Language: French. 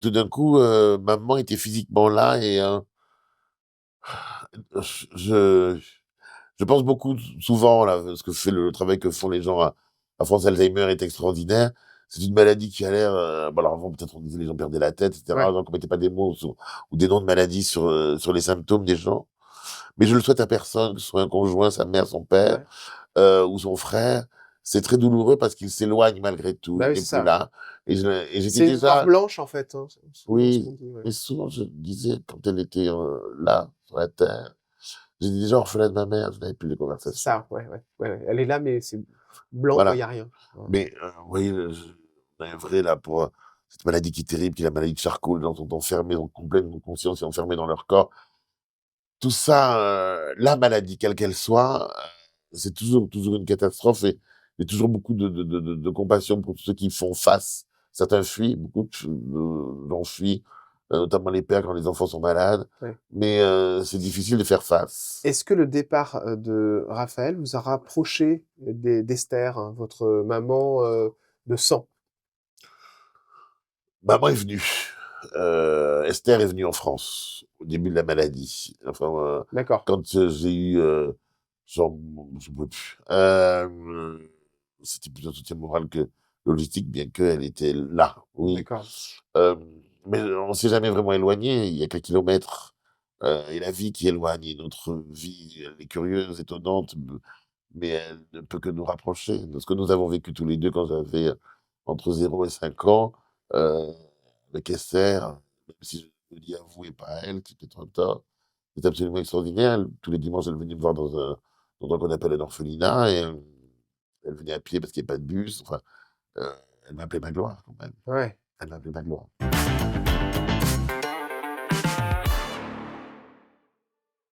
tout d'un coup, maman était physiquement là et je je pense beaucoup souvent là, ce que fait le travail que font les gens à France Alzheimer est extraordinaire. C'est une maladie qui a l'air, bon alors avant peut-être on disait les gens perdaient la tête et cetera, Ouais, les gens ne mettaient pas des mots ou des noms de maladies sur les symptômes des gens. Mais je le souhaite à personne, que ce soit un conjoint, sa mère, son père, ouais. ou son frère. C'est très douloureux parce qu'il s'éloigne malgré tout, Bah, il oui, n'est c'est plus ça. là et j'étais C'est une mort déjà blanche, en fait, hein, souvent ce qu'on oui, dit, ouais. mais souvent je disais quand elle était, là, sur la terre, j'étais déjà orphelin de ma mère, je n'avais plus les C'est conversations. ça, ouais, ouais, ouais, ouais. Elle est là, mais c'est blanc, quoi, il Voilà, y a rien. Ouais. mais vous voyez, on est vrai là pour, cette maladie qui est terrible, qui est la maladie de Charcot, les gens sont enfermés dans complète conscience et enfermés dans leur corps. Tout ça, la maladie quelle qu'elle soit, c'est toujours une catastrophe et toujours beaucoup de compassion pour tous ceux qui font face. Certains fuient, beaucoup de gens fuient, notamment les pères quand les enfants sont malades, Ouais. mais c'est difficile de faire face. Est-ce que le départ, de Raphaël vous a rapproché d'Esther, hein, votre maman, de sang? Maman est venue, Esther est venue en France au début de la maladie. Enfin, D'accord, quand, j'ai eu, genre, je ne pouvais plus. C'était plus un soutien moral que logistique, bien qu'elle était là, oui. d'accord. Mais on s'est jamais vraiment éloigné. Il y a quelques kilomètres, et la vie qui éloigne et notre vie, elle est curieuse, étonnante, mais elle ne peut que nous rapprocher. De ce que nous avons vécu tous les 2 quand j'avais, entre 0 et 5 ans, heu, avec Esther, même si je le dis à vous et pas à elle, c'était trop tard. C'est absolument extraordinaire. Tous les dimanches, elle venait me voir dans un endroit qu'on appelle un orphelinat et elle venait à pied parce qu'il y avait pas de bus. Enfin, heu, elle m'appelait Magloire quand même. Ouais. Elle m'appelait Magloire.